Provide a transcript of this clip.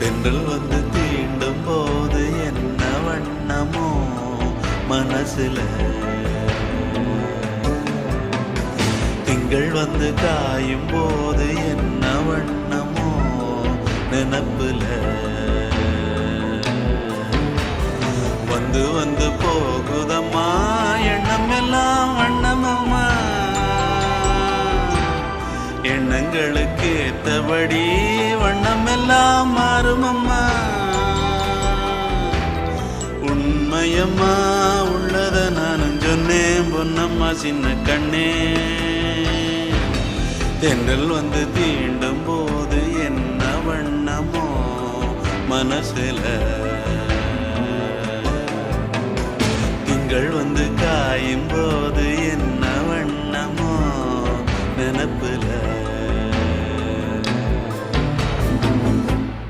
தென்றல் வந்து தீண்டும் போது என்ன வண்ணமோ மனசுல, திங்கள் வந்து காயும் போது என்ன வண்ணமோ நினப்புல, வந்து வந்து போகுதம்மா எண்ணம் எல்லாம் வண்ணமம்மா, எண்ணங்களுக்கு ஏத்தபடி வண்ணம் எல்லாம் மாறுமம்மா. உண்மையம்மா உள்ளத நானும் சொன்னேன் பொன்னம்மா சின்ன கண்ணே, தென்றல் வந்து தீண்டும் போது என்ன வண்ணமோ மனசுல, திங்கள் வந்து காயும் போது